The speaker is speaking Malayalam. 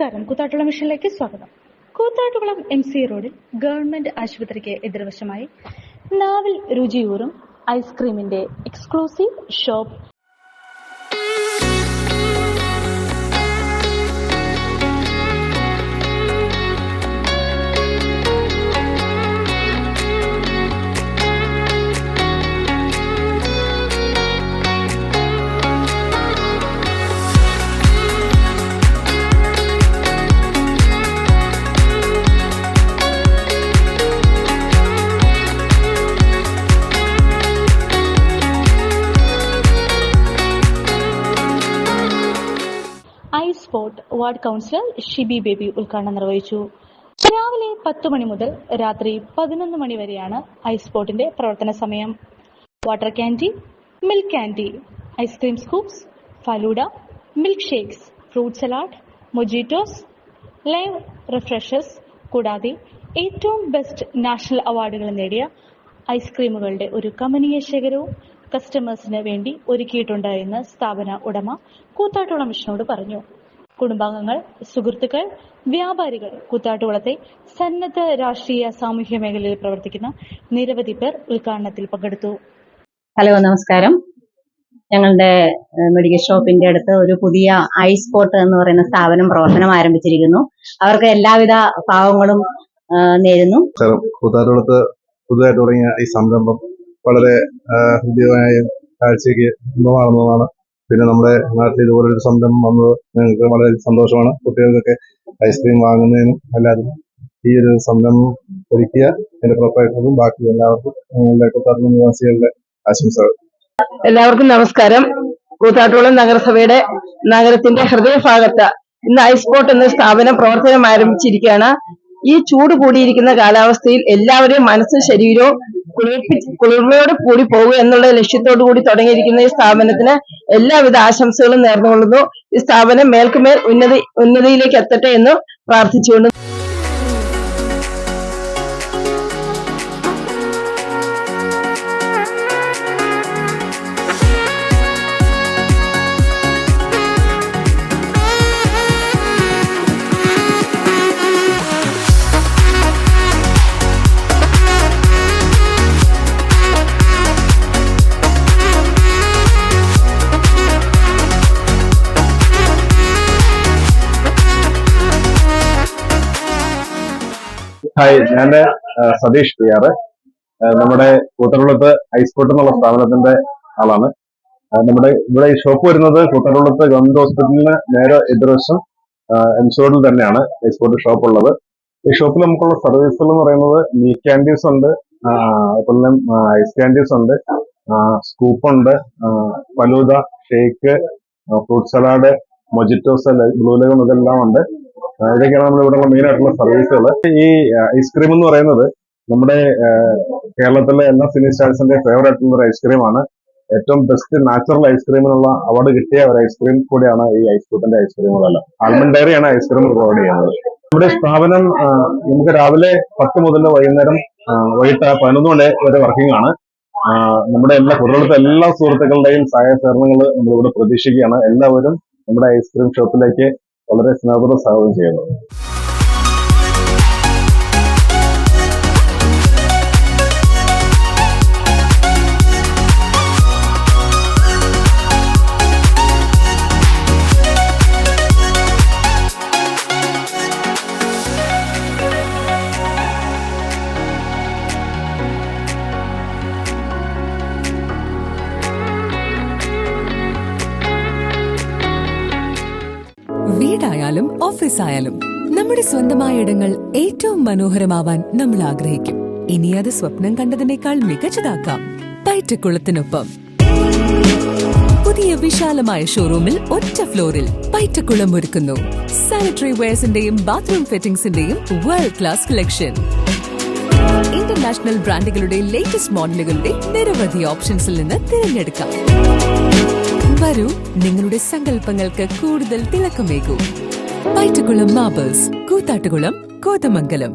നമസ്കാരം. കൂത്താട്ടുകുളം മിഷനിലേക്ക് സ്വാഗതം. കൂത്താട്ടുകുളം MC റോഡിൽ ഗവൺമെന്റ് ആശുപത്രിക്ക് എതിർവശമായി നാവിൽ രുചിയൂറും ഐസ്ക്രീമിന്റെ exclusive shop spot ward councillor Shibi Baby ഉദ്ഘാടനം നിർവഹിച്ചു. രാവിലെ 10 മണി മുതൽ രാത്രി 11 മണി വരെയാണ് ഐസ് സ്പോട്ടിന്റെ പ്രവർത്തന സമയം. Water candy, milk candy, ice cream scoops, falooda, milk shakes, fruit salad, mojitos, live refreshers കൂടാതെ ഏറ്റവും ബെസ്റ്റ് നാഷണൽ അവാർഡുകൾ നേടിയ ഐസ്ക്രീമുകളുടെ ഒരു കമനീയ ശേഖരവും കസ്റ്റമേഴ്സിന് വേണ്ടി ഒരുക്കിയിട്ടുണ്ട് എന്ന് സ്ഥാപന ഉടമ കൂത്താട്ടുകുളം മിഷനോട് പറഞ്ഞു. കുടുംബാംഗങ്ങൾ, സുഹൃത്തുക്കൾ, വ്യാപാരികൾ, കൂത്താട്ടുകുളത്തെ സന്നദ്ധ രാഷ്ട്രീയ സാമൂഹ്യ മേഖലയിൽ പ്രവർത്തിക്കുന്ന നിരവധി പേർ ഉദ്ഘാടനത്തിൽ പങ്കെടുത്തു. ഹലോ, നമസ്കാരം. ഞങ്ങളുടെ മെഡിക്കൽ ഷോപ്പിന്റെ അടുത്ത് ഒരു പുതിയ ഐസ് സ്പോട്ട് എന്ന് പറയുന്ന സ്ഥാപനം പ്രവർത്തനം ആരംഭിച്ചിരിക്കുന്നു. അവർക്ക് എല്ലാവിധ ഭാവങ്ങളും നേരുന്നു. കൂത്താട്ടുകുളത്ത് പുതുതായിട്ട് തുടങ്ങിയ ഈ സംരംഭം വളരെ ഹൃദ്യമായ കാഴ്ചയ്ക്ക് ഇമ്പമാണെന്നതാണ്. പിന്നെ നമ്മുടെ നാട്ടിൽ ഇതുപോലൊരു സംരംഭം വന്നത് ഞങ്ങൾക്ക് വളരെ സന്തോഷമാണ്. കുട്ടികൾക്കൊക്കെ ഐസ്ക്രീം വാങ്ങുന്നതിനും എല്ലാത്തിനും ഈ ഒരു സംരംഭം ഒരുക്കിയ എന്റെ പ്രൊപ്പറേറ്റർക്കും ബാക്കി എല്ലാവർക്കും ഞങ്ങളുടെ കൂത്താട്ടുകുളം നിവാസികളുടെ ആശംസകൾ. എല്ലാവർക്കും നമസ്കാരം. കൂത്താട്ടുകുളം നഗരസഭയുടെ നഗരത്തിന്റെ ഹൃദയഭാഗത്ത് ഇന്ന് ഐസ് സ്പോട്ട് എന്ന സ്ഥാപനം പ്രവർത്തനം ആരംഭിച്ചിരിക്കുകയാണ്. ഈ ചൂട് കൂടിയിരിക്കുന്ന കാലാവസ്ഥയിൽ എല്ലാവരെയും മനസ്സും ശരീരവും കുളിർമയോട് കൂടി പോകുക എന്നുള്ള ലക്ഷ്യത്തോടു കൂടി തുടങ്ങിയിരിക്കുന്ന ഈ സ്ഥാപനത്തിന് എല്ലാവിധ ആശംസകളും നേർന്നുകൊള്ളുന്നു. ഈ സ്ഥാപനം മേൽക്കുമേൽ ഉന്നതിയിലേക്ക് എത്തട്ടെ എന്ന് പ്രാർത്ഥിച്ചുകൊണ്ട് ഹായ്, ഞാൻ സതീഷ് PR. നമ്മുടെ കൂത്താട്ടുകുളത്ത് ഐസ് സ്പോട്ട് എന്നുള്ള സ്ഥാപനത്തിന്റെ ആളാണ്. നമ്മുടെ ഇവിടെ ഈ ഷോപ്പ് വരുന്നത് കൂത്താട്ടുകുളത്ത് ഗവൺമെന്റ് ഹോസ്പിറ്റലിന് നേരെ എതിർവശം MC റോഡിൽ തന്നെയാണ് ഐസ് സ്പോട്ട് ഷോപ്പ് ഉള്ളത്. ഈ ഷോപ്പിൽ നമുക്കുള്ള സർവീസുകൾ എന്ന് പറയുന്നത് മിൽക്ക് ക്യാൻഡീസ് ഉണ്ട്, അതുപോലെ ഐസ് ക്യാൻഡീസ് ഉണ്ട്, സ്കൂപ്പ് ഉണ്ട്, falooda, shake, fruit salad, mojitos, blue lagoon ഇതെല്ലാം ഉണ്ട്. ഇതൊക്കെയാണ് നമ്മൾ ഇവിടെ മെയിൻ ആയിട്ടുള്ള സർവീസുകൾ. ഈ ഐസ്ക്രീം എന്ന് പറയുന്നത് നമ്മുടെ കേരളത്തിലെ എല്ലാ സിനി സ്റ്റാർസിന്റെ ഫേവറേറ്റ് ആയിട്ടുള്ള ഒരു ഐസ്ക്രീമാണ്. ഏറ്റവും ബെസ്റ്റ് നാച്ചുറൽ ഐസ്ക്രീമിനുള്ള അവാർഡ് കിട്ടിയ ഒരു ഐസ്ക്രീം കൂടിയാണ് ഈ ഐസ് സ്പോട്ടിന്റെ ഐസ്ക്രീമുകളെല്ലാം. ആൽമണ്ട് ഡയറിയാണ് ഐസ്ക്രീം പ്രൊവൈഡ് ചെയ്യുന്നത്. നമ്മുടെ സ്ഥാപനം നമുക്ക് രാവിലെ 10 മുതൽ വൈകിട്ട് 11 മണി വരെ വർക്കിംഗ് ആണ്. നമ്മുടെ കൂത്താട്ടുകുളത്തെ എല്ലാ സുഹൃത്തുക്കളുടെയും സഹായ സഹകരണങ്ങൾ നമ്മളിവിടെ പ്രതീക്ഷിക്കുകയാണ്. എല്ലാവരും നമ്മുടെ ഐസ്ക്രീം ഷോപ്പിലേക്ക് വളരെ സ്നേഹപൂർവ്വം സ്വാഗതം ചെയ്യുന്നു. വീടായാലും ഓഫീസായാലും നമ്മുടെ സ്വന്തമായ ഇടങ്ങൾ ഏറ്റവും മനോഹരമാവാൻ നമ്മൾ ആഗ്രഹിക്കും. ഇനി അത് സ്വപ്നം കണ്ടതിനേക്കാൾ മികച്ചതാക്കാം പൈറ്റക്കുളത്തിനൊപ്പം. പുതിയ വിശാലമായ ഷോറൂമിൽ ഒറ്റ ഫ്ലോറിൽ പൈറ്റക്കുളം ഒരുക്കുന്നു സാനിറ്ററി വെയർസിന്റെയും ബാത്റൂം ഫിറ്റിംഗ്സിന്റെയും വേൾഡ് ക്ലാസ് കളക്ഷൻ. ഇന്റർനാഷണൽ ബ്രാൻഡുകളുടെ ലേറ്റസ്റ്റ് മോഡലുകളുടെ നിരവധി ഓപ്ഷൻസിൽ നിന്ന് തിരഞ്ഞെടുക്കാം. വരൂ, നിങ്ങളുടെ സങ്കല്പങ്ങൾക്ക് കൂടുതൽ തിളക്കമേകൂ. പൈറ്റക്കുളം മാർബിൾസ്, കൂത്താട്ടുകുളം, കോതമംഗലം.